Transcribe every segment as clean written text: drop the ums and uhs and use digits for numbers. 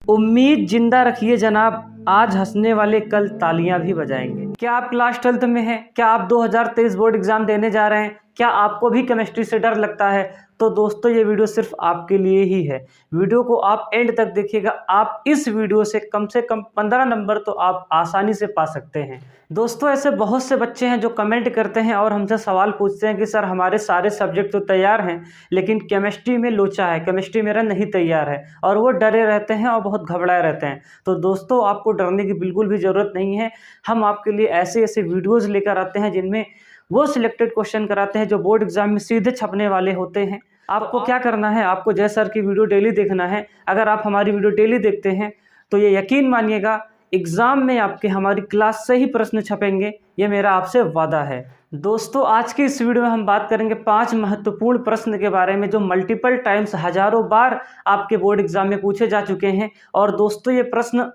उम्मीद जिंदा रखिए जनाब, आज हंसने वाले कल तालियां भी बजाएंगे। क्या आप क्लास 12th में हैं? क्या आप 2023 बोर्ड एग्जाम देने जा रहे हैं? क्या आपको भी केमिस्ट्री से डर लगता है? तो दोस्तों ये वीडियो सिर्फ आपके लिए ही है। वीडियो को आप एंड तक देखिएगा। आप इस वीडियो से कम 15 नंबर तो आप आसानी से पा सकते हैं। दोस्तों ऐसे बहुत से बच्चे हैं जो कमेंट करते हैं और हमसे सवाल पूछते हैं कि सर हमारे सारे सब्जेक्ट तो तैयार हैं लेकिन केमिस्ट्री में लोचा है, केमिस्ट्री मेरा नहीं तैयार है, और वो डरे रहते हैं और बहुत घबराए रहते हैं। तो दोस्तों आपको डरने की बिल्कुल भी ज़रूरत नहीं है। हम आपके लिए ऐसे ऐसे वीडियोज़ लेकर आते हैं जिनमें वो सिलेक्टेड क्वेश्चन कराते हैं जो बोर्ड एग्जाम में सीधे छपने वाले होते हैं। आपको क्या करना है, आपको जय सर की वीडियो डेली देखना है। अगर आप हमारी वीडियो डेली देखते हैं तो ये यकीन मानिएगा एग्जाम में आपके हमारी क्लास से ही प्रश्न छपेंगे, ये मेरा आपसे वादा है। दोस्तों आज की इस वीडियो में हम बात करेंगे 5 महत्वपूर्ण प्रश्न के बारे में जो मल्टीपल टाइम्स हजारों बार आपके बोर्ड एग्जाम में पूछे जा चुके हैं। और दोस्तों ये प्रश्न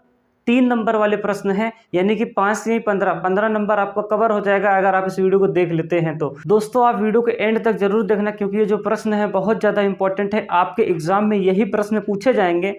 3 नंबर वाले प्रश्न हैं, यानी कि 5 से 15 नंबर आपको कवर हो जाएगा अगर आप इस वीडियो को देख लेते हैं तो। दोस्तों आप वीडियो के एंड तक जरूर देखना क्योंकि ये जो प्रश्न है बहुत ज़्यादा इंपॉर्टेंट है। आपके एग्जाम में यही प्रश्न पूछे जाएंगे,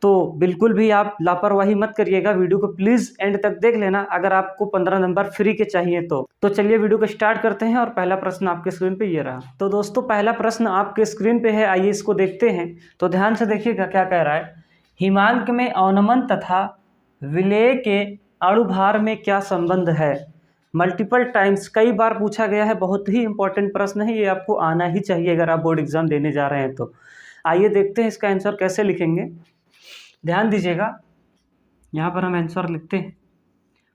तो बिल्कुल भी आप लापरवाही मत करिएगा। वीडियो को प्लीज़ एंड तक देख लेना अगर आपको 15 नंबर फ्री के चाहिए तो चलिए वीडियो को स्टार्ट करते हैं। और पहला प्रश्न आपके स्क्रीन पे ये रहा। तो दोस्तों पहला प्रश्न आपके स्क्रीन पे है, आइए इसको देखते हैं। तो ध्यान से देखिएगा क्या कह रहा है। हिमांक में अवनमन तथा विलेय के अणुभार में क्या संबंध है? मल्टीपल टाइम्स कई बार पूछा गया है, बहुत ही इंपॉर्टेंट प्रश्न है, ये आपको आना ही चाहिए अगर आप बोर्ड एग्जाम देने जा रहे हैं तो। आइए देखते हैं इसका आंसर कैसे लिखेंगे। ध्यान दीजिएगा, यहाँ पर हम आंसर लिखते हैं।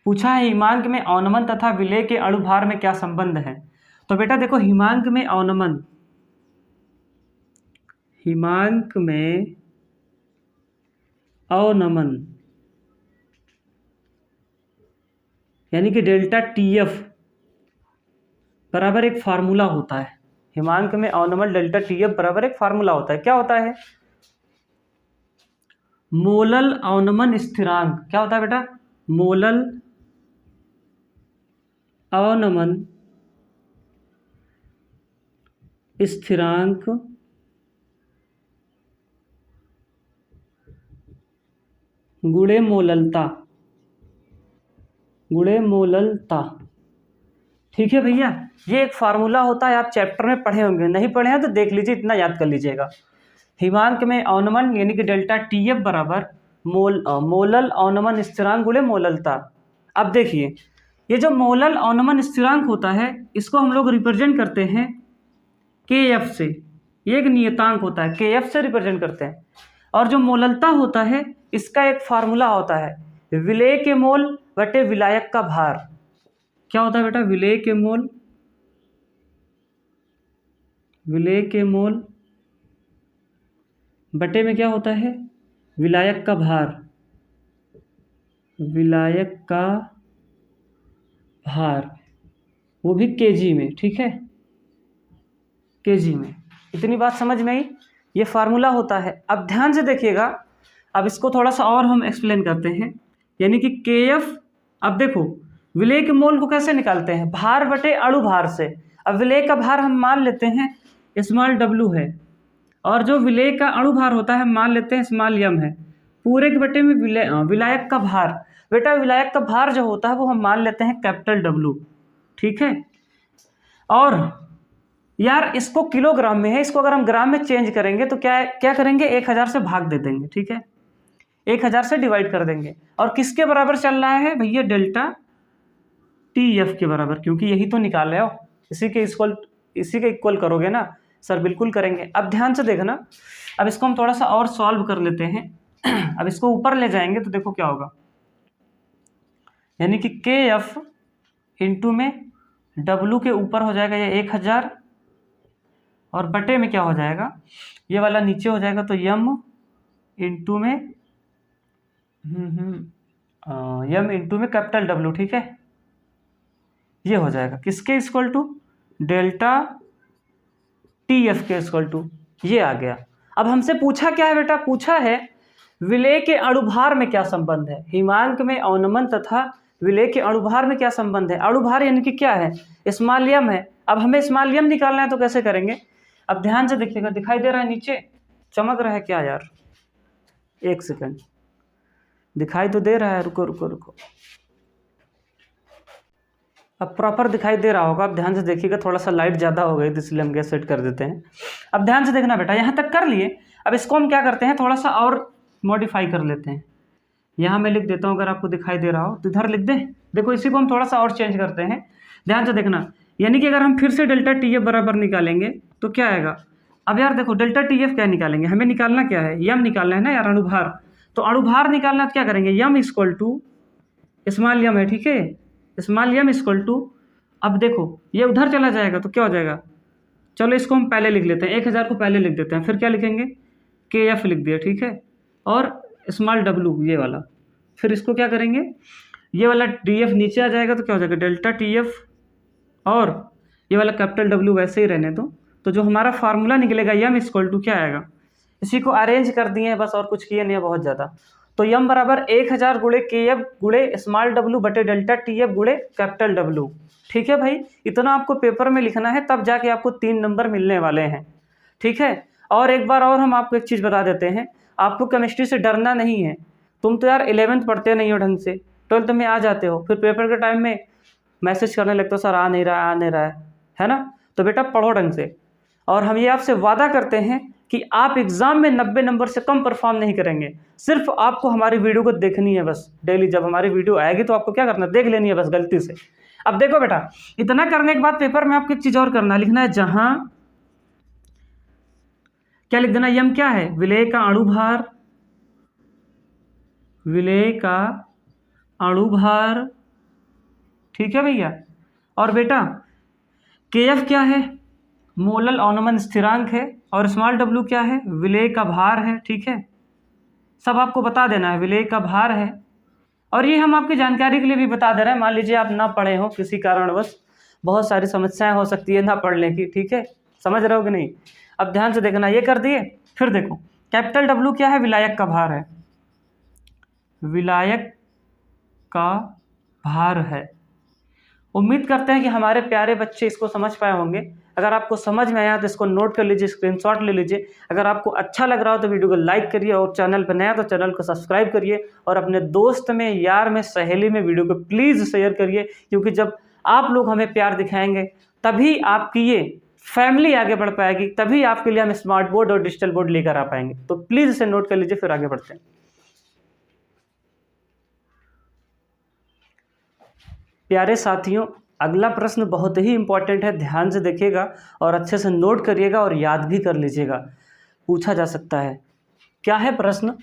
पूछा है हिमांक में अवनमन तथा विलेय के अणुभार में क्या संबंध है। तो बेटा देखो हिमांक में अवनमन, हिमांक में अवनमन यानी कि डेल्टा TF बराबर एक फार्मूला होता है। हिमांक में अवनमन डेल्टा TF बराबर एक फार्मूला होता है। क्या होता है? मोलल अवनमन स्थिरांक। क्या होता है बेटा? मोलल अवनमन स्थिरांक गुणे मोललता, गुणे मोललता। ठीक है भैया, ये एक फार्मूला होता है, आप चैप्टर में पढ़े होंगे, नहीं पढ़े हैं तो देख लीजिए, इतना याद कर लीजिएगा। हिमांक में अवनमन यानी कि डेल्टा TF बराबर मोलल अवनमन स्थिरांक गुणे मोललता। अब देखिए ये जो मोलल अवनमन स्थिरांक होता है इसको हम लोग रिप्रेजेंट करते हैं KF से। ये एक नियतांक होता है, KF से रिप्रेजेंट करते हैं। और जो मोललता होता है इसका एक फार्मूला होता है विलेय के मोल बटे विलायक का भार। क्या होता है बेटा? विलेय के मोल, विलेय के मोल बटे में क्या होता है? विलायक का भार, विलायक का भार, वो भी केजी में। ठीक है, केजी में। इतनी बात समझ में आई? ये फार्मूला होता है। अब ध्यान से देखिएगा, अब इसको थोड़ा सा और हम एक्सप्लेन करते हैं। यानी कि KF, अब देखो विलेय के मोल को कैसे निकालते हैं? भार बटे अणु भार से। अब विलेय का भार हम मान लेते हैं स्मॉल w है, और जो विलेय का अणु भार होता है हम मान लेते हैं स्मॉल m है। पूरे के बटे में विलायक का भार, बेटा विलायक का भार जो होता है वो हम मान लेते हैं कैपिटल W। ठीक है, और यार इसको किलोग्राम में है, इसको अगर हम ग्राम में चेंज करेंगे तो क्या करेंगे? 1000 से भाग दे देंगे। ठीक है, 1000 से डिवाइड कर देंगे। और किसके बराबर चल रहा है भैया? डेल्टा TF के बराबर, क्योंकि यही तो निकाल रहे हो। इसी के इक्वल करोगे ना सर? बिल्कुल करेंगे। अब ध्यान से देखना, अब इसको हम थोड़ा सा और सॉल्व कर लेते हैं। अब इसको ऊपर ले जाएंगे तो देखो क्या होगा। यानी कि KF इंटू में W के ऊपर हो जाएगा ये 1000, और बटे में क्या हो जाएगा? ये वाला नीचे हो जाएगा, तो M इंटू में M इंटू में कैपिटल W। ठीक है, ये हो जाएगा किसके इक्वल टू? डेल्टा TF के इक्वल टू। ये आ गया। अब हमसे पूछा क्या है बेटा? पूछा है विलेय के अणुभार में क्या संबंध है। हिमांक में अवनमन तथा विलेय के अणुभार में क्या संबंध है? अणुभार यानी कि क्या है? स्मॉल m है। अब हमें स्मॉल m निकालना है तो कैसे करेंगे? अब ध्यान से देखिएगा, दिखाई दे रहा है नीचे चमक रहा है क्या यार? एक सेकंड, दिखाई तो दे रहा है, रुको रुको रुको, अब प्रॉपर दिखाई दे रहा होगा। अब ध्यान से देखिएगा, थोड़ा सा लाइट ज़्यादा हो गई तो इसलिए हम गैस सेट कर देते हैं। अब ध्यान से देखना बेटा, यहाँ तक कर लिए। अब इसको हम क्या करते हैं, थोड़ा सा और मॉडिफाई कर लेते हैं। यहाँ मैं लिख देता हूँ, अगर आपको दिखाई दे रहा हो तो इधर लिख दें। देखो इसी को हम थोड़ा सा और चेंज करते हैं, ध्यान से देखना। यानी कि अगर हम फिर से डेल्टा टी एफ बराबर निकालेंगे तो क्या आएगा। अब यार देखो, डेल्टा टी एफ क्या निकालेंगे, हमें निकालना क्या है, यम निकालना है ना यार, अणुभार। तो अणुभार निकालना तो क्या करेंगे, यम इक्वल टू स्मॉल यम है, ठीक है, स्मॉल यम इक्वल टू, अब देखो ये उधर चला जाएगा तो क्या हो जाएगा। चलो इसको हम पहले लिख लेते हैं, 1000 को पहले लिख देते हैं, फिर क्या लिखेंगे, के एफ लिख दिया, ठीक है, और स्मॉल डब्लू ये वाला। फिर इसको क्या करेंगे, ये वाला डी एफ नीचे आ जाएगा तो क्या हो जाएगा, डेल्टा टी एफ, और ये वाला कैपिटल डब्लू वैसे ही रहने दो। तो जो हमारा फार्मूला निकलेगा यम इक्वल टू क्या आएगा, इसी को अरेंज कर दिए हैं बस, और कुछ किए नहीं है बहुत ज़्यादा। तो यम बराबर 1000 गुणे के एफ गुणे स्मॉल डब्लू बटे डेल्टा टी एफ गुणे कैपिटल डब्लू। ठीक है भाई, इतना आपको पेपर में लिखना है, तब जाके आपको 3 नंबर मिलने वाले हैं, ठीक है। और एक बार और हम आपको एक चीज़ बता देते हैं, आपको केमिस्ट्री से डरना नहीं है। तुम तो यार 11th पढ़ते नहीं हो ढंग से, 12th में आ जाते हो, फिर पेपर के टाइम में मैसेज करने लगते हो, सर आ नहीं रहा है ना। तो बेटा पढ़ो ढंग से, और हम ये आपसे वादा करते हैं कि आप एग्ज़ाम में 90 नंबर से कम परफॉर्म नहीं करेंगे। सिर्फ आपको हमारी वीडियो को देखनी है बस, डेली जब हमारी वीडियो आएगी तो आपको क्या करना है, देख लेनी है बस गलती से। अब देखो बेटा, इतना करने के बाद पेपर में आपको एक चीज़ और करना, लिखना है जहां क्या लिख देना, यम क्या है, विलेय का अणुभार, विलेय का अणुभार, ठीक है भैया। और बेटा के एफ क्या है, मोलल अवनमन स्थिरांक है, और स्मॉल डब्लू क्या है, विलेय का भार है, ठीक है। सब आपको बता देना है, विलेय का भार है। और ये हम आपकी जानकारी के लिए भी बता दे रहे हैं, मान लीजिए आप ना पढ़े हो किसी कारणवश, बहुत सारी समस्याएं हो सकती है ना पढ़ने की, ठीक है, समझ रहे हो कि नहीं। अब ध्यान से देखना, ये कर दिए। फिर देखो कैपिटल डब्लू क्या है, विलायक का भार है, विलायक का भार है। उम्मीद करते हैं कि हमारे प्यारे बच्चे इसको समझ पाए होंगे। अगर आपको समझ में आया तो इसको नोट कर लीजिए, स्क्रीनशॉट ले लीजिए। अगर आपको अच्छा लग रहा हो तो वीडियो को लाइक करिए, और चैनल पर नया तो चैनल को सब्सक्राइब करिए, और अपने दोस्त में, यार में, सहेली में वीडियो को प्लीज़ शेयर करिए, क्योंकि जब आप लोग हमें प्यार दिखाएंगे तभी आपकी ये फैमिली आगे बढ़ पाएगी, तभी आपके लिए हम स्मार्ट बोर्ड और डिजिटल बोर्ड लेकर आ पाएंगे। तो प्लीज़ इसे नोट कर लीजिए, फिर आगे बढ़ते हैं। प्यारे साथियों, अगला प्रश्न बहुत ही इंपॉर्टेंट है, ध्यान से देखिएगा और अच्छे से नोट करिएगा और याद भी कर लीजिएगा, पूछा जा सकता है। क्या है प्रश्न,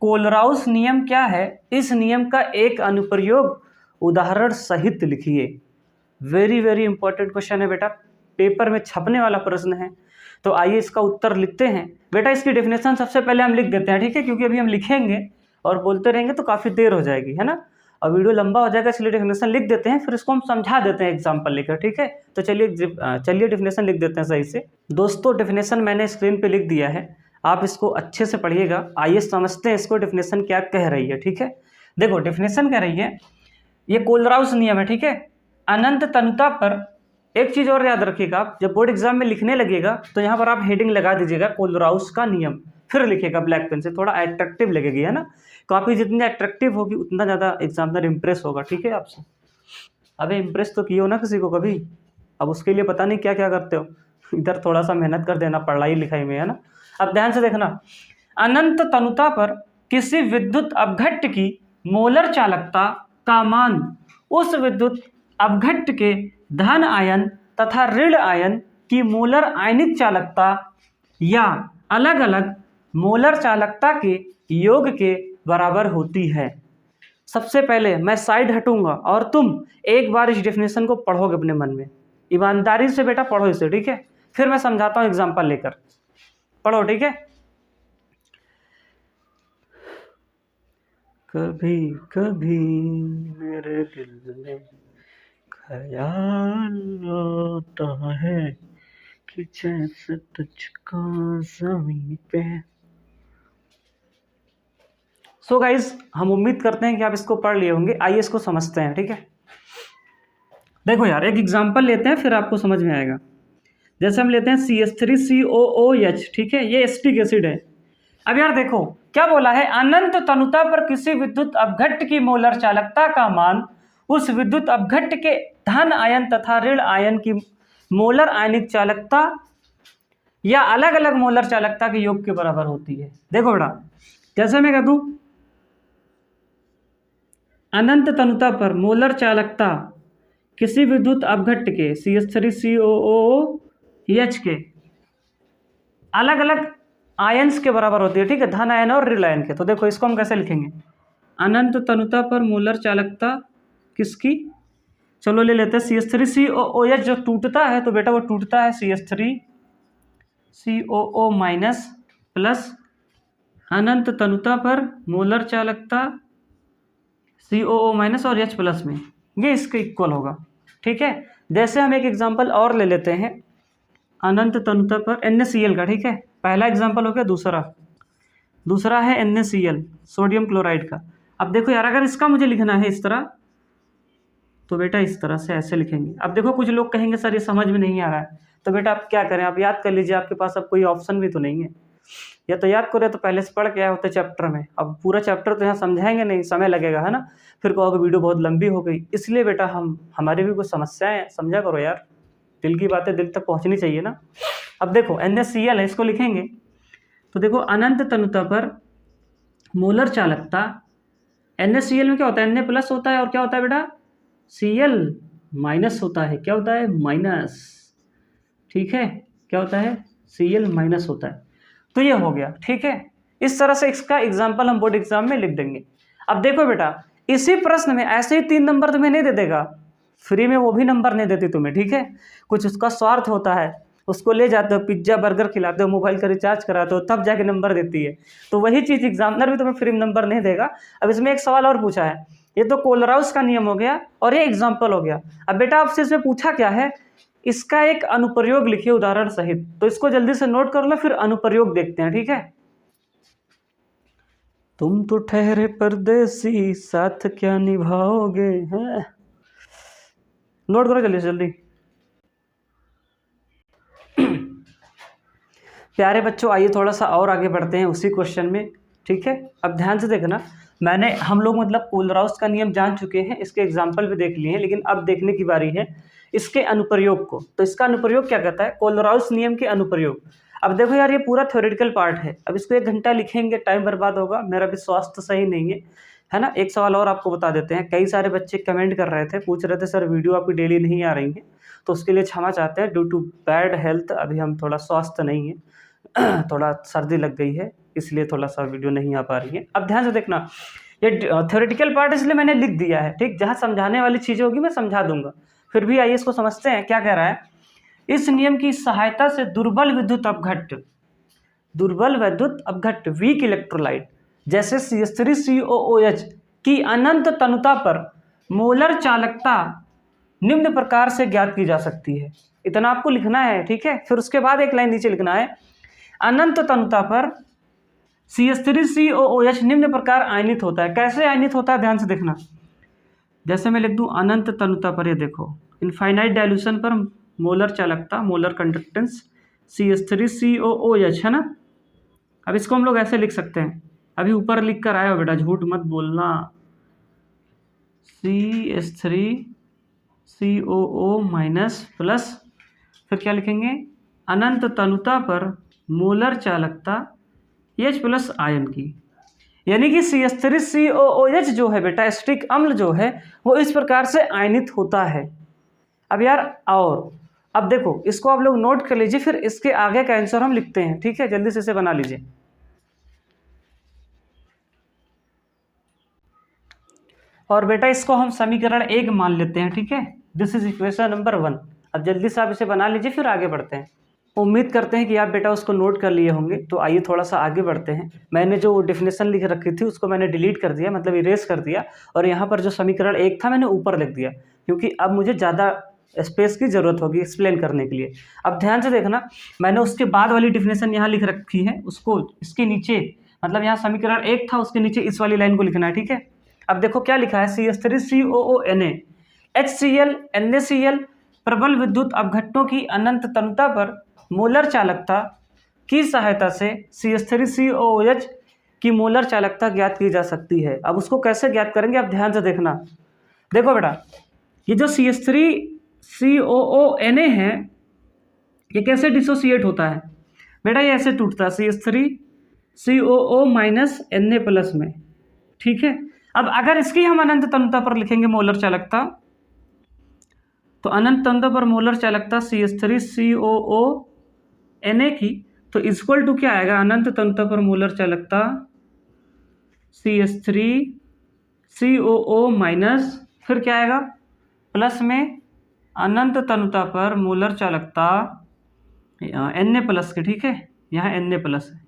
कोलराउस नियम क्या है, इस नियम का एक अनुप्रयोग उदाहरण सहित लिखिए। वेरी वेरी इंपॉर्टेंट क्वेश्चन है बेटा, पेपर में छपने वाला प्रश्न है। तो आइए इसका उत्तर लिखते हैं। बेटा इसकी डेफिनेशन सबसे पहले हम लिख देते हैं, ठीक है, क्योंकि अभी हम लिखेंगे और बोलते रहेंगे तो काफ़ी देर हो जाएगी, है ना, और वीडियो लंबा हो जाएगा, इसलिए डेफिनेशन लिख देते हैं, फिर इसको हम समझा देते हैं एग्जाम्पल लेकर, ठीक है। तो चलिए डेफिनेशन लिख देते हैं सही से। दोस्तों डेफिनेशन मैंने स्क्रीन पे लिख दिया है, आप इसको अच्छे से पढ़िएगा। आइए समझते हैं इसको, डेफिनेशन क्या कह रही है, ठीक है। देखो डेफिनेशन कह रही है, ये कोलराउस नियम है, ठीक है। अनंत तनुता पर एक चीज़ और याद रखिएगा, आप जब बोर्ड एग्जाम में लिखने लगेगा तो यहाँ पर आप हेडिंग लगा दीजिएगा कोलराउस का नियम, फिर लिखिएगा ब्लैक पेन से, थोड़ा अट्रैक्टिव लगेगी, है ना। कॉपी जितनी अट्रैक्टिव होगी उतना ज़्यादा एग्जामिनर इंप्रेस होगा, ठीक है आपसे। अबे इंप्रेस तो किए हो ना किसी को कभी, अब उसके लिए पता नहीं क्या क्या करते हो, इधर थोड़ा सा मेहनत कर देना पढ़ाई लिखाई में, है ना। अब ध्यान से देखना, अनंत तनुता पर किसी विद्युत अपघट्ट की मोलर चालकता का मान उस विद्युत अपघट्ट के धन आयन तथा ऋण आयन की मोलर आयनिक चालकता या अलग अलग मोलर चालकता के योग के बराबर होती है। सबसे पहले मैं साइड हटूंगा और तुम एक बार इस डेफिनेशन को पढ़ोगे अपने मन में, ईमानदारी से बेटा पढ़ो इसे, ठीक है। फिर मैं समझाता हूँ एग्जाम्पल लेकर, पढ़ो, ठीक है। कभी कभी मेरे दिल में ख्याल आता है कि जैसे तुझको ज़मीन पे। सो गाइज, हम उम्मीद करते हैं कि आप इसको पढ़ लिए होंगे। आइए इसको समझते हैं, ठीक है। देखो यार एक एग्जांपल लेते हैं, फिर आपको समझ में आएगा। जैसे हम लेते हैं CH3COOH, ठीक है, ये एसिटिक एसिड है। अब यार देखो क्या बोला है, अनंत तनुता पर किसी विद्युत अपघट्ट की मोलर चालकता का मान उस विद्युत अपघट्ट के धन आयन तथा ऋण आयन की मोलर आयनिक चालकता या अलग अलग मोलर चालकता के योग के बराबर होती है। देखो बेटा, जैसे मैं कह दूं अनंत तनुता पर मोलर चालकता किसी विद्युत अपघट्ट के CH3COOH के अलग अलग आयंस के बराबर होती है, ठीक है, धन आयन और ऋण आयन के। तो देखो इसको हम कैसे लिखेंगे, अनंत तनुता पर मोलर चालकता किसकी, चलो ले लेते हैं CH3COOH जो टूटता है, तो बेटा वो टूटता है CH3COO माइनस प्लस अनंत तनुता पर मोलर चालकता COO माइनस और H प्लस में, ये इसके इक्वल होगा, ठीक है। जैसे हम एक एग्जांपल और ले लेते हैं अनंत तनुता पर NaCl का, ठीक है, पहला एग्जांपल हो गया, दूसरा है NaCl सोडियम क्लोराइड का। अब देखो यार, अगर इसका मुझे लिखना है इस तरह, तो बेटा इस तरह से ऐसे लिखेंगे। अब देखो कुछ लोग कहेंगे सर ये समझ में नहीं आ रहा है, तो बेटा आप क्या करें, आप याद कर लीजिए, आपके पास अब कोई ऑप्शन भी तो नहीं है, या तो याद करें तो पहले से पढ़ के आए होते चैप्टर में। अब पूरा चैप्टर तो यहाँ समझाएंगे नहीं, समय लगेगा, है ना, फिर कहोगे वीडियो बहुत लंबी हो गई। इसलिए बेटा हमारी भी कुछ समस्याएं समझा करो यार, दिल की बातें दिल तक पहुँचनी चाहिए ना। अब देखो NaCl है, इसको लिखेंगे, तो देखो अनंत तनुता पर मोलर चालकता NaCl में क्या होता है, Na प्लस होता है और क्या होता है बेटा Cl माइनस होता है, क्या होता है माइनस, ठीक है, क्या होता है Cl माइनस होता है। तो ये हो गया, ठीक है। इस तरह से इसका एग्जाम्पल हम बोर्ड एग्जाम में लिख देंगे। अब देखो बेटा, इसी प्रश्न में ऐसे ही 3 नंबर तुम्हें नहीं दे देगा, फ्री में वो भी नंबर नहीं देती तुम्हें, ठीक है, कुछ उसका स्वार्थ होता है, उसको ले जाते हो पिज्जा बर्गर खिलाते हो, मोबाइल का रिचार्ज कराते हो, तब जाके नंबर देती है। तो वही चीज़ एग्जामिनर भी तुम्हें फ्री में नंबर नहीं देगा। अब इसमें एक सवाल और पूछा है, ये तो कोलराउस का नियम हो गया और ये एग्जाम्पल हो गया। अब बेटा आपसे इसमें पूछा क्या है, इसका एक अनुप्रयोग लिखिए उदाहरण सहित, तो इसको जल्दी से नोट कर लो, फिर अनुप्रयोग देखते हैं, ठीक है। तुम तो ठहरे परदेसी साथ क्या निभाओगे, हैं, नोट करो जल्दी से जल्दी। प्यारे बच्चों, आइए थोड़ा सा और आगे बढ़ते हैं उसी क्वेश्चन में, ठीक है। अब ध्यान से देखना, हम लोग मतलब कोलराउस का नियम जान चुके हैं, इसके एग्जाम्पल भी देख लिए हैं, लेकिन अब देखने की बारी है इसके अनुप्रयोग को। तो इसका अनुप्रयोग क्या कहता है, कोलराउस नियम के अनुप्रयोग। अब देखो यार, ये पूरा थ्योरेटिकल पार्ट है, अब इसको 1 घंटा लिखेंगे, टाइम बर्बाद होगा, मेरा भी स्वास्थ्य सही नहीं है ना। एक सवाल और आपको बता देते हैं, कई सारे बच्चे कमेंट कर रहे थे, पूछ रहे थे सर वीडियो आपकी डेली नहीं आ रही है, तो उसके लिए क्षमा चाहते हैं, ड्यू टू बैड हेल्थ अभी हम थोड़ा स्वस्थ नहीं है, थोड़ा सर्दी लग गई है, इसलिए थोड़ा सा वीडियो नहीं आ पा रही है। अब ध्यान से देखना, ये थ्योरेटिकल पार्ट इसलिए मैंने लिख दिया है, ठीक, जहाँ समझाने वाली चीज़ें होगी मैं समझा दूंगा। फिर भी आइए इसको समझते हैं, क्या कह रहा है, इस नियम की सहायता से दुर्बल विद्युत अपघट्ट वीक इलेक्ट्रोलाइट जैसे CH3COOH की अनंत तनुता पर मोलर चालकता निम्न प्रकार से ज्ञात की जा सकती है। इतना आपको लिखना है, ठीक है। फिर उसके बाद एक लाइन नीचे लिखना है, अनंत तनुता पर CH3COOH निम्न प्रकार आयनित होता है। कैसे आयनित होता है, ध्यान से देखना, जैसे मैं लिख दूं अनंत तनुता पर, ये देखो इनफाइनाइट डाइल्यूशन पर मोलर चालकता, मोलर कंडक्टेंस CH3COOH, है ना। अब इसको हम लोग ऐसे लिख सकते हैं, अभी ऊपर लिख कर आया हो बेटा, झूठ मत बोलना, CH3COO माइनस प्लस, फिर क्या लिखेंगे, अनंत तनुता पर मोलर चालकता H प्लस आयन की, यानी कि CH3COOH जो है बेटा, एसिटिक अम्ल जो है, वो इस प्रकार से आयनित होता है। अब यार और अब देखो, इसको आप लोग नोट कर लीजिए, फिर इसके आगे का आंसर हम लिखते हैं, ठीक है, जल्दी से इसे बना लीजिए। और बेटा इसको हम समीकरण 1 मान लेते हैं, ठीक है, दिस इज इक्वेशन नंबर 1। अब जल्दी से आप इसे बना लीजिए, फिर आगे बढ़ते हैं। उम्मीद करते हैं कि आप बेटा उसको नोट कर लिए होंगे। तो आइए थोड़ा सा आगे बढ़ते हैं। मैंने जो डेफिनेशन लिख रखी थी उसको मैंने डिलीट कर दिया, मतलब इरेज कर दिया, और यहाँ पर जो समीकरण 1 था मैंने ऊपर लिख दिया, क्योंकि अब मुझे ज़्यादा स्पेस की ज़रूरत होगी एक्सप्लेन करने के लिए। अब ध्यान से देखना, मैंने उसके बाद वाली डेफिनेशन यहाँ लिख रखी है, उसको इसके नीचे, मतलब यहाँ समीकरण 1 था, उसके नीचे इस वाली लाइन को लिखना है, ठीक है। अब देखो क्या लिखा है, CH3COONA HCl NaCl प्रबल विद्युत अपघट्टों की अनंत तनुता पर मोलर चालकता की सहायता से CH3COOH की मोलर चालकता ज्ञात की जा सकती है। अब उसको कैसे ज्ञात करेंगे आप ध्यान से देखना। देखो बेटा, ये जो CH3COONA है ये कैसे डिसोसिएट होता है बेटा, ये ऐसे टूटता है CH3COO माइनस Na+ में, ठीक है। अब अगर इसकी हम अनंत तनुता पर लिखेंगे मोलर चालकता, तो अनंत तनुता पर मोलर चालकता CH3COONA की, तो इक्वल टू क्या आएगा, अनंत तनुता पर मोलर चालकता CH3COO माइनस, फिर क्या आएगा प्लस में अनंत तनुता पर मोलर चालकता Na+ के, ठीक है, यहाँ Na+ है,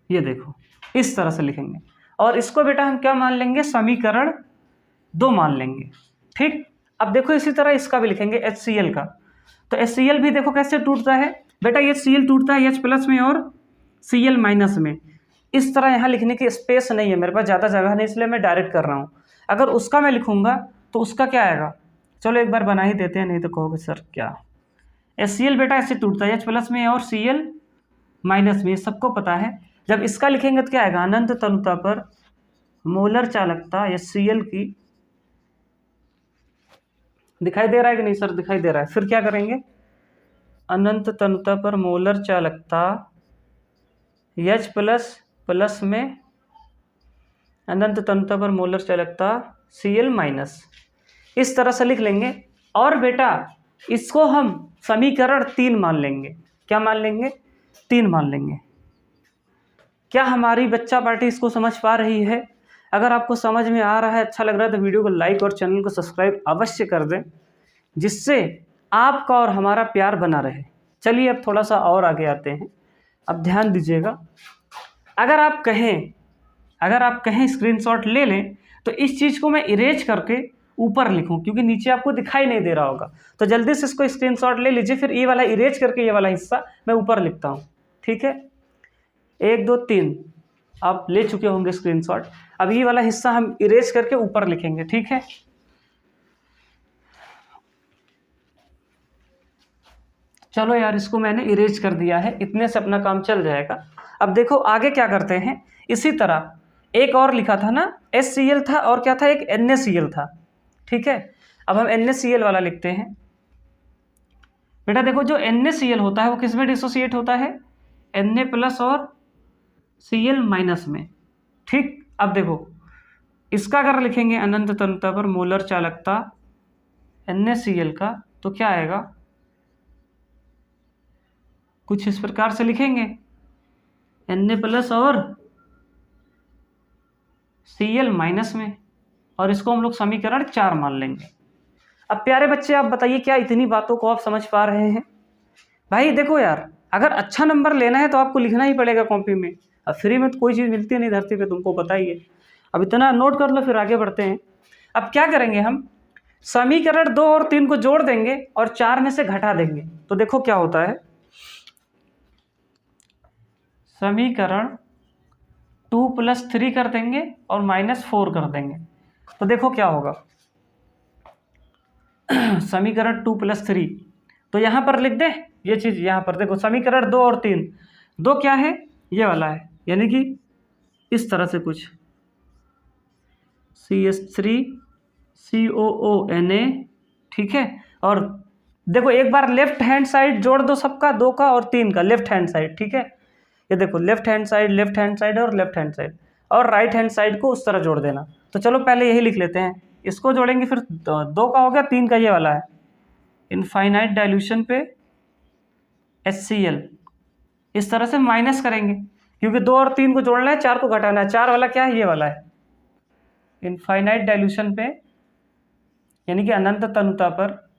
ये देखो इस तरह से लिखेंगे। और इसको बेटा हम क्या मान लेंगे, समीकरण 2 मान लेंगे, ठीक। अब देखो इसी तरह इसका भी लिखेंगे HCl का, तो HCl भी देखो कैसे टूटता है बेटा, ये Cl टूटता है H+ में और Cl- में। इस तरह यहाँ लिखने की स्पेस नहीं है मेरे पास, ज़्यादा जगह नहीं, इसलिए मैं डायरेक्ट कर रहा हूँ। अगर उसका मैं लिखूँगा तो उसका क्या आएगा, चलो एक बार बना ही देते हैं, नहीं तो कहोगे सर क्या। HCl बेटा ऐसे टूटता है H+ में और Cl- में, सबको पता है। जब इसका लिखेंगे तो क्या आएगा, अनंत तनुता पर मोलर चालकता HCl की, दिखाई दे रहा है कि नहीं सर, दिखाई दे रहा है। फिर क्या करेंगे, अनंत तनुता पर मोलर चालकता H+ में अनंत तनुता पर मोलर चालकता Cl-, इस तरह से लिख लेंगे। और बेटा इसको हम समीकरण 3 मान लेंगे। क्या मान लेंगे, 3 मान लेंगे। क्या हमारी बच्चा पार्टी इसको समझ पा रही है? अगर आपको समझ में आ रहा है, अच्छा लग रहा है, तो वीडियो को लाइक और चैनल को सब्सक्राइब अवश्य कर दें, जिससे आपका और हमारा प्यार बना रहे। चलिए अब थोड़ा सा और आगे आते हैं। अब ध्यान दीजिएगा, अगर आप कहें स्क्रीनशॉट ले लें, तो इस चीज़ को मैं इरेज करके ऊपर लिखूं, क्योंकि नीचे आपको दिखाई नहीं दे रहा होगा, तो जल्दी से इसको स्क्रीनशॉट ले लीजिए। फिर ये वाला इरेज करके ये वाला हिस्सा मैं ऊपर लिखता हूँ, ठीक है। 1 2 3 आप ले चुके होंगे स्क्रीनशॉट। अब ये वाला हिस्सा हम इरेज करके ऊपर लिखेंगे, ठीक है। चलो यार, इसको मैंने इरेज कर दिया है, इतने से अपना काम चल जाएगा। अब देखो आगे क्या करते हैं, इसी तरह एक और लिखा था ना, HCl था और क्या था, एक NaCl था, ठीक है। अब हम NaCl वाला लिखते हैं। बेटा देखो, जो NaCl होता है वो किस में डिसोसिएट होता है, Na+ और Cl- में, ठीक। अब देखो इसका अगर लिखेंगे अनंत तनुता पर मोलर चालकता NaCl का, तो क्या आएगा, कुछ इस प्रकार से लिखेंगे, Na+ और Cl- में, और इसको हम लोग समीकरण 4 मान लेंगे। अब प्यारे बच्चे आप बताइए, क्या इतनी बातों को आप समझ पा रहे हैं? भाई देखो यार, अगर अच्छा नंबर लेना है तो आपको लिखना ही पड़ेगा कॉपी में। अब फ्री में तो कोई चीज़ मिलती नहीं धरती पे, तुमको पता ही है। अब इतना नोट कर लो, फिर आगे बढ़ते हैं। अब क्या करेंगे, हम समीकरण 2 और 3 को जोड़ देंगे और 4 में से घटा देंगे, तो देखो क्या होता है। समीकरण 2 + 3 कर देंगे और -4 कर देंगे, तो देखो क्या होगा। समीकरण 2 + 3, तो यहाँ पर लिख दें ये चीज़, यहाँ पर देखो समीकरण 2 और 3, 2 क्या है, ये वाला है, यानी कि इस तरह से कुछ CH3COONA, ठीक है। और देखो एक बार लेफ्ट हैंड साइड जोड़ दो सबका, 2 का और 3 का लेफ्ट हैंड साइड, ठीक है। ये देखो लेफ्ट हैंड साइड और लेफ्ट हैंड साइड, और राइट हैंड साइड को उस तरह जोड़ देना। तो चलो पहले यही लिख लेते हैं, इसको जोड़ेंगे, फिर 2 का हो गया, 3 का ये वाला है, इनफाइनाइट डाइल्यूशन पे HCl, इस तरह से माइनस करेंगे, क्योंकि 2 और 3 को जोड़ना है, 4 को घटाना है। 4 वाला क्या है, ये वाला है, इनफाइनाइट डाइल्यूशन पे, यानी कि अनंत तनुता पर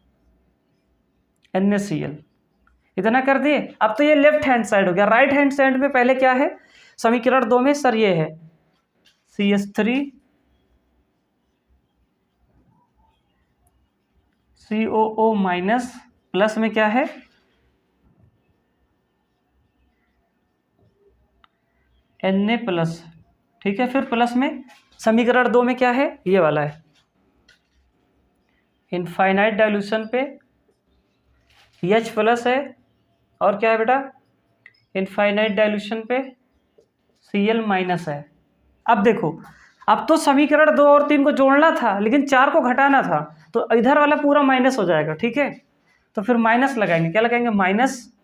NaCl, इतना कर दिए। अब तो ये लेफ्ट हैंड साइड हो गया। राइट हैंड साइड में पहले क्या है, समीकरण 2 में सर ये है CH3COO- प्लस में क्या है, Na+, ठीक है। फिर प्लस में समीकरण 2 में क्या है, ये वाला है, इनफाइनाइट डाइल्यूशन पे H+ है, और क्या है बेटा, इनफाइनाइट डाइल्यूशन पे Cl माइनस है। अब देखो, अब तो समीकरण 2 और 3 को जोड़ना था लेकिन 4 को घटाना था, तो इधर वाला पूरा माइनस हो जाएगा, ठीक है। तो फिर माइनस लगाएंगे, क्या लगाएंगे, माइनस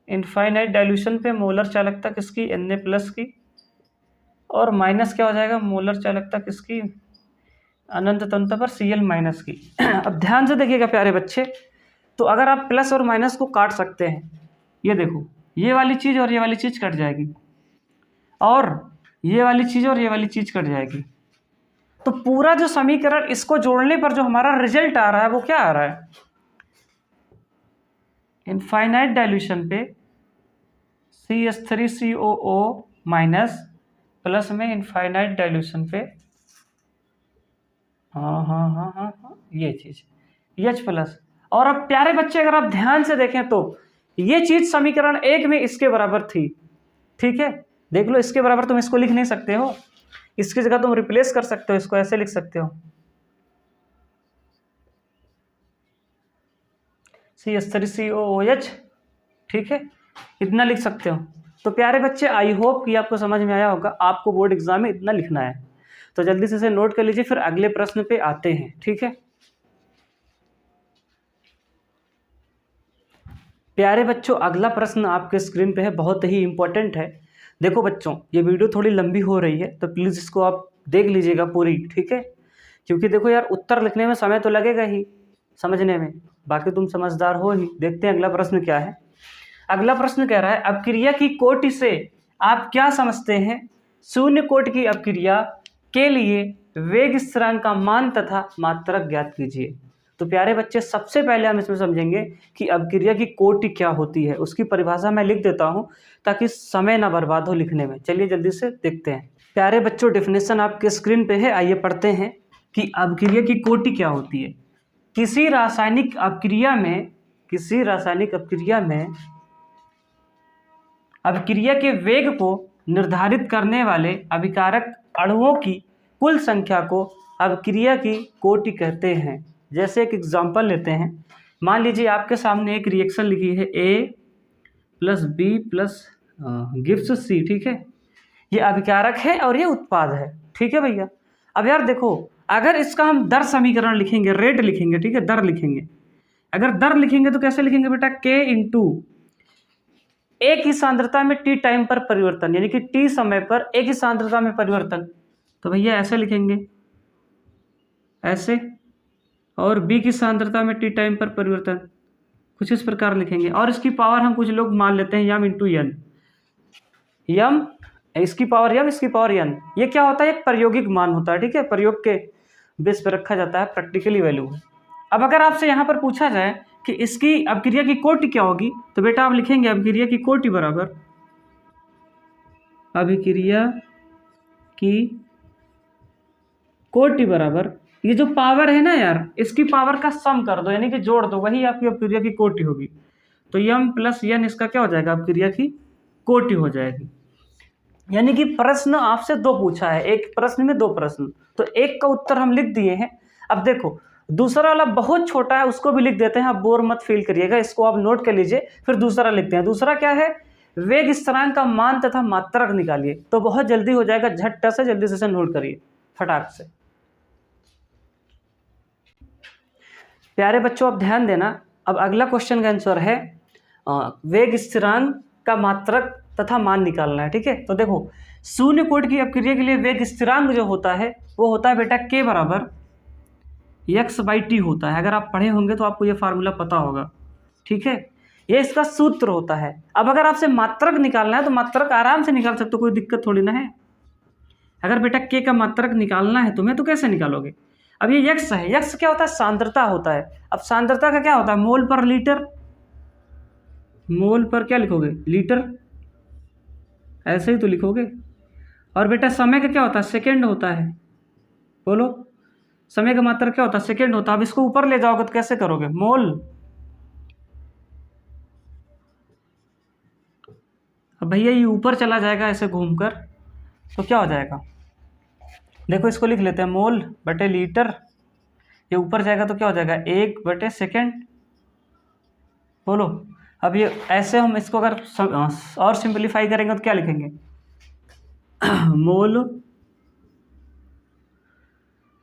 इनफाइनाइट डाइल्यूशन पे मोलर चालकता किसकी, Na+ की, और माइनस क्या हो जाएगा, मोलर चालकता किसकी, अनंत तंत्र पर Cl माइनस की। अब ध्यान से देखिएगा प्यारे बच्चे, तो अगर आप प्लस और माइनस को काट सकते हैं, ये देखो ये वाली चीज़ और ये वाली चीज़ कट जाएगी, और ये वाली चीज़ और ये वाली चीज़ कट जाएगी, तो पूरा जो समीकरण इसको जोड़ने पर जो हमारा रिजल्ट आ रहा है वो क्या आ रहा है, इनफाइनाइट डाइल्यूशन पे CH3COO माइनस प्लस में इनफाइनाइट डाइल्यूशन पे हाँ ये चीज़ H+। और अब प्यारे बच्चे अगर आप ध्यान से देखें तो ये चीज़ समीकरण 1 में इसके बराबर थी, ठीक है। देख लो, इसके बराबर तुम इसको लिख नहीं सकते हो, इसकी जगह तुम रिप्लेस कर सकते हो, इसको ऐसे लिख सकते हो CH3COOH, ठीक है, इतना लिख सकते हो। तो प्यारे बच्चे आई होप कि आपको समझ में आया होगा, आपको बोर्ड एग्जाम में इतना लिखना है, तो जल्दी से इसे नोट कर लीजिए, फिर अगले प्रश्न पे आते हैं, ठीक है। प्यारे बच्चों, अगला प्रश्न आपके स्क्रीन पे है, बहुत ही इंपॉर्टेंट है। देखो बच्चों, ये वीडियो थोड़ी लंबी हो रही है तो प्लीज़ इसको आप देख लीजिएगा पूरी, ठीक है, क्योंकि देखो यार उत्तर लिखने में समय तो लगेगा ही, समझने में, बाकी तुम समझदार हो ही। देखते हैं अगला प्रश्न क्या है। अगला प्रश्न कह रहा है, अपक्रिया की कोटि से आप क्या समझते हैं, शून्य कोटि की अपक्रिया के लिए वेग स्थिरांक का मान तथा मात्रक ज्ञात कीजिए। तो प्यारे बच्चे, सबसे पहले हम इसमें समझेंगे कि अपक्रिया की कोटि क्या होती है, उसकी परिभाषा मैं लिख देता हूं ताकि समय ना बर्बाद हो लिखने में। चलिए जल्दी से देखते हैं। प्यारे बच्चों, डेफिनेशन आपके स्क्रीन पे है, आइए पढ़ते हैं कि अपक्रिया की कोटि क्या होती है। किसी रासायनिक अपक्रिया में अपक्रिया के वेग को निर्धारित करने वाले अभिकारक अणुओं की कुल संख्या को अपक्रिया की कोटि कहते हैं। जैसे एक एग्जांपल लेते हैं, मान लीजिए आपके सामने एक रिएक्शन लिखी है A+B+C, ठीक है, ये अभिकारक है और ये उत्पाद है, ठीक है भैया। अब यार देखो, अगर इसका हम दर समीकरण लिखेंगे, रेट लिखेंगे, ठीक है, दर लिखेंगे, अगर दर लिखेंगे तो कैसे लिखेंगे बेटा, K इंटू एक ही सांद्रता में T टाइम पर परिवर्तन, यानी कि T समय पर एक ही सांद्रता में परिवर्तन, तो भैया ऐसे लिखेंगे, ऐसे, और B की सांद्रता में T टाइम पर परिवर्तन कुछ इस प्रकार लिखेंगे, और इसकी पावर हम कुछ लोग मान लेते हैं यम इंटू एन, यम इसकी पावर यम, इसकी पावर एन। ये क्या होता है, एक प्रायोगिक मान होता है, ठीक है, प्रयोग के बेस पर रखा जाता है, प्रैक्टिकली वैल्यू है। अब अगर आपसे यहाँ पर पूछा जाए कि इसकी अपक्रिया की कोटि क्या होगी, तो बेटा आप लिखेंगे अपक्रिया की कोटि बराबर, अभिक्रिया की कोटि बराबर, ये जो पावर है ना यार, इसकी पावर का सम कर दो, यानी कि जोड़ दो, वही आपकी अपक्रिया की कोटि होगी। तो यम प्लस एन इसका क्या हो जाएगा, अपक्रिया की कोटि हो जाएगी। यानी कि प्रश्न आपसे 2 पूछा है, एक प्रश्न में 2 प्रश्न, तो एक का उत्तर हम लिख दिए हैं। अब देखो दूसरा वाला बहुत छोटा है, उसको भी लिख देते हैं, आप बोर मत फील करिएगा, इसको आप नोट कर लीजिए, फिर दूसरा लिखते हैं। दूसरा क्या है, वेग स्थिरांक का मान तथा मात्रक निकालिए, तो बहुत जल्दी हो जाएगा, झट से जल्दी से नोट करिए फटाक से। प्यारे बच्चों, अब ध्यान देना, अब अगला क्वेश्चन का आंसर है वेग स्थिरांक का मात्रक तथा मान निकालना है, ठीक है। तो देखो, शून्य कोटि की अपक्रिया के लिए वेग स्थिरांक जो होता है वो होता है बेटा K बराबर x/t होता है। अगर आप पढ़े होंगे तो आपको ये फार्मूला पता होगा, ठीक है, ये इसका सूत्र होता है। अब अगर आपसे मात्रक निकालना है तो मात्रक आराम से निकाल सकते हो, कोई दिक्कत थोड़ी ना है। अगर बेटा K का मात्रक निकालना है तुम्हें तो कैसे निकालोगे, अब ये x है, x क्या होता है, सांद्रता होता है। अब सांद्रता का क्या होता है, मोल पर लीटर, मोल पर क्या लिखोगे, लीटर, ऐसे ही तो लिखोगे। और बेटा समय का क्या होता है, सेकेंड होता है, बोलो समय का मात्रक क्या होता है, सेकेंड होता है। अब इसको ऊपर ले जाओगे तो कैसे करोगे, मोल, अब भैया ये ऊपर चला जाएगा ऐसे घूमकर, तो क्या हो जाएगा, देखो इसको लिख लेते हैं, मोल बटे लीटर, ये ऊपर जाएगा तो क्या हो जाएगा 1/सेकेंड, बोलो। अब ये ऐसे हम इसको अगर और सिंपलीफाई करेंगे तो क्या लिखेंगे, मोल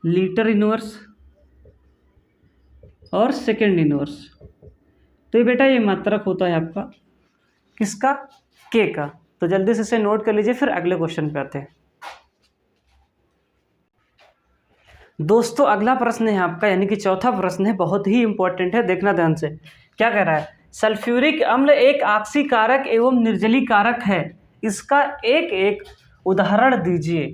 लीटर इनवर्स और सेकेंड इनवर्स। तो ये बेटा ये मात्रक होता है आपका किसका, के का। तो जल्दी से इसे नोट कर लीजिए, फिर अगले क्वेश्चन पे आते हैं। दोस्तों अगला प्रश्न है आपका, यानी कि चौथा प्रश्न है, बहुत ही इंपॉर्टेंट है, देखना ध्यान से। क्या कह रहा है, सल्फ्यूरिक अम्ल एक आक्सीकारक एवं निर्जलीकारक है, इसका एक एक उदाहरण दीजिए।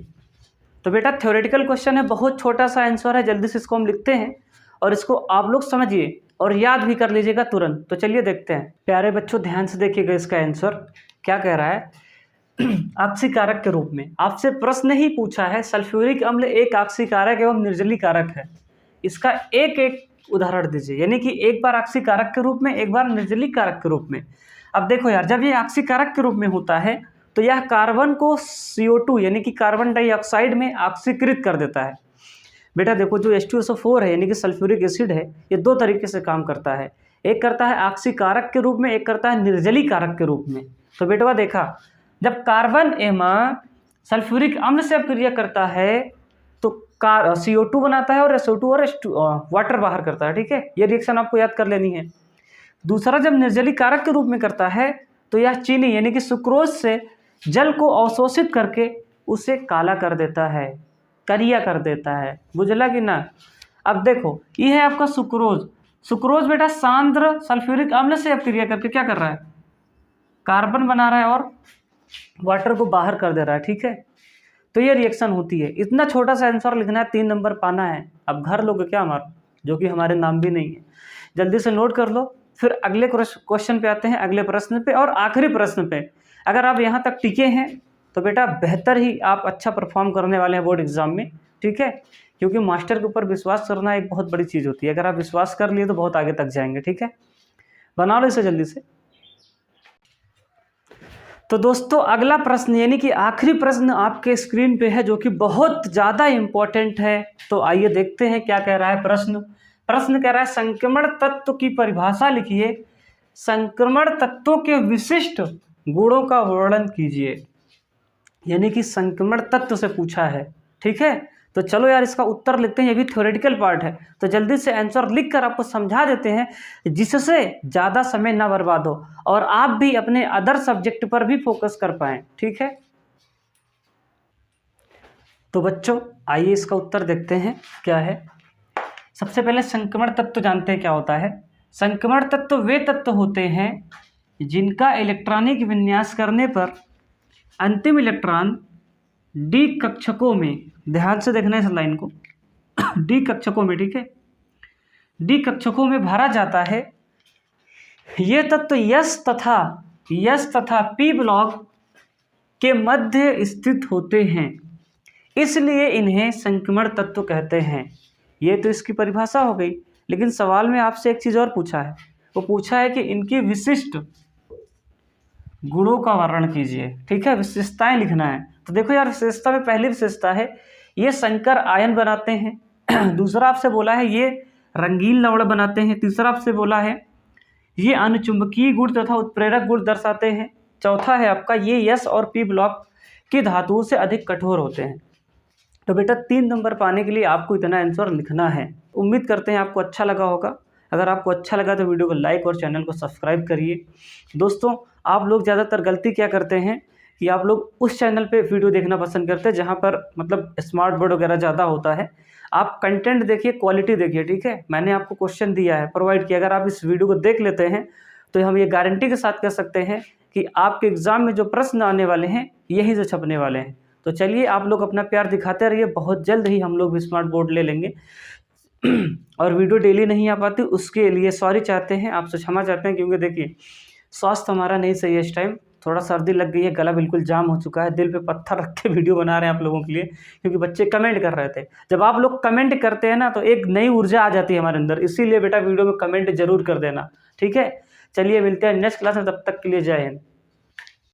तो बेटा थ्योरेटिकल क्वेश्चन है, बहुत छोटा सा आंसर है, जल्दी से इसको हम लिखते हैं और इसको आप लोग समझिए और याद भी कर लीजिएगा तुरंत। तो चलिए देखते हैं। प्यारे बच्चों ध्यान से देखिएगा इसका आंसर क्या कह रहा है। आक्सीकारक के रूप में आपसे प्रश्न ही पूछा है, सल्फ्यूरिक अम्ल एक आक्सीकारक एवं निर्जलीकारक है, इसका एक एक उदाहरण दीजिए। यानी कि एक बार आक्सीकारक के रूप में, एक बार निर्जलीकारक के रूप में। अब देखो यार, जब ये आक्सीकारक के रूप में होता है तो यह कार्बन को CO2 यानी कि कार्बन डाइऑक्साइड में ऑक्सीकृत कर देता है। बेटा देखो जो H2SO4 है यानी कि सल्फ्यूरिक एसिड है, ये दो तरीके से काम करता है, एक करता है आक्सीकारक के रूप में, एक करता है निर्जलीकारक के रूप में। तो बेटवा देखा, जब कार्बन एवं सल्फ्यूरिक अम्ल से क्रिया करता है तो CO2 बनाता है और SO2 और वाटर बाहर करता है, ठीक है, ये रिएक्शन आपको याद कर लेनी है। दूसरा, जब निर्जलीकारक के रूप में करता है तो यह चीनी यानी कि सुक्रोज से जल को अवशोषित करके उसे काला कर देता है, करिया कर देता है, बुझला कि ना। अब देखो ये है आपका सुक्रोज। सुक्रोज बेटा सांद्र सल्फ्यूरिक अम्ल से क्रिया करके क्या कर रहा है, कार्बन बना रहा है और वाटर को बाहर कर दे रहा है, ठीक है। तो ये रिएक्शन होती है। इतना छोटा सा आंसर लिखना है, 3 नंबर पाना है। अब घर लोग क्या हमारा, जो कि हमारे नाम भी नहीं है, जल्दी से नोट कर लो। फिर अगले क्वेश्चन पे आते हैं, अगले प्रश्न पे और आखिरी प्रश्न पे। अगर आप यहाँ तक टिके हैं तो बेटा बेहतर ही आप अच्छा परफॉर्म करने वाले हैं बोर्ड एग्जाम में, ठीक है, क्योंकि मास्टर के ऊपर विश्वास करना एक बहुत बड़ी चीज़ होती है। अगर आप विश्वास कर लिए तो बहुत आगे तक जाएंगे, ठीक है। बना लो इसे जल्दी से। तो दोस्तों अगला प्रश्न यानी कि आखिरी प्रश्न आपके स्क्रीन पे है, जो कि बहुत ज़्यादा इम्पोर्टेंट है। तो आइए देखते हैं क्या कह रहा है प्रश्न। प्रश्न कह रहा है संक्रमण तत्व की परिभाषा लिखिए, संक्रमण तत्वों के विशिष्ट गुणों का वर्णन कीजिए। यानी कि संक्रमण तत्व से पूछा है, ठीक है। तो चलो यार इसका उत्तर लिखते हैं, ये भी थ्योरेटिकल पार्ट है, तो जल्दी से आंसर लिख कर आपको समझा देते हैं, जिससे ज़्यादा समय ना बर्बाद हो और आप भी अपने अदर सब्जेक्ट पर भी फोकस कर पाएँ, ठीक है। तो बच्चों आइए इसका उत्तर देखते हैं क्या है। सबसे पहले संक्रमण तत्व जानते हैं क्या होता है। संक्रमण तत्व वे तत्व होते हैं जिनका इलेक्ट्रॉनिक विन्यास करने पर अंतिम इलेक्ट्रॉन डी कक्षकों में, ध्यान से देखना इस लाइन को, डी कक्षकों में, ठीक है, डी कक्षकों में भरा जाता है। ये तत्व यस तथा पी ब्लॉक के मध्य स्थित होते हैं, इसलिए इन्हें संक्रमण तत्व कहते हैं। ये तो इसकी परिभाषा हो गई, लेकिन सवाल में आपसे एक चीज़ और पूछा है। वो पूछा है कि इनकी विशिष्ट गुणों का वर्णन कीजिए, ठीक है, विशेषताएं लिखना है। तो देखो यार, विशेषता में पहली विशेषता है ये संकर आयन बनाते हैं। दूसरा आपसे बोला है ये रंगीन लवण बनाते हैं। तीसरा आपसे बोला है ये अनुचुंबकीय गुण तथा उत्प्रेरक गुण दर्शाते हैं। चौथा है आपका ये यस और पी ब्लॉक की धातुओं से अधिक कठोर होते हैं। तो बेटा 3 नंबर पाने के लिए आपको इतना आंसर लिखना है। उम्मीद करते हैं आपको अच्छा लगा होगा। अगर आपको अच्छा लगा तो वीडियो को लाइक और चैनल को सब्सक्राइब करिए। दोस्तों आप लोग ज़्यादातर गलती क्या करते हैं कि आप लोग उस चैनल पे वीडियो देखना पसंद करते हैं जहाँ पर मतलब स्मार्ट बोर्ड वगैरह ज़्यादा होता है। आप कंटेंट देखिए, क्वालिटी देखिए, ठीक है। मैंने आपको क्वेश्चन दिया है, प्रोवाइड किया, अगर आप इस वीडियो को देख लेते हैं तो हम ये गारंटी के साथ कह सकते हैं कि आपके एग्ज़ाम में जो प्रश्न आने वाले हैं यहीं से छपने वाले हैं। तो चलिए आप लोग अपना प्यार दिखाते रहिए, बहुत जल्द ही हम लोग भी स्मार्ट बोर्ड ले लेंगे। और वीडियो डेली नहीं आ पाती उसके लिए सॉरी चाहते हैं, आपसे क्षमा चाहते हैं, क्योंकि देखिए स्वास्थ्य हमारा नहीं सही है इस टाइम, थोड़ा सर्दी लग गई है, गला बिल्कुल जाम हो चुका है, दिल पे पत्थर रख के वीडियो बना रहे हैं आप लोगों के लिए, क्योंकि बच्चे कमेंट कर रहे थे। जब आप लोग कमेंट करते हैं ना तो एक नई ऊर्जा आ जाती है हमारे अंदर, इसीलिए बेटा वीडियो में कमेंट जरूर कर देना, ठीक है। चलिए मिलते हैं नेक्स्ट क्लास में, तब तक के लिए जय हिंद।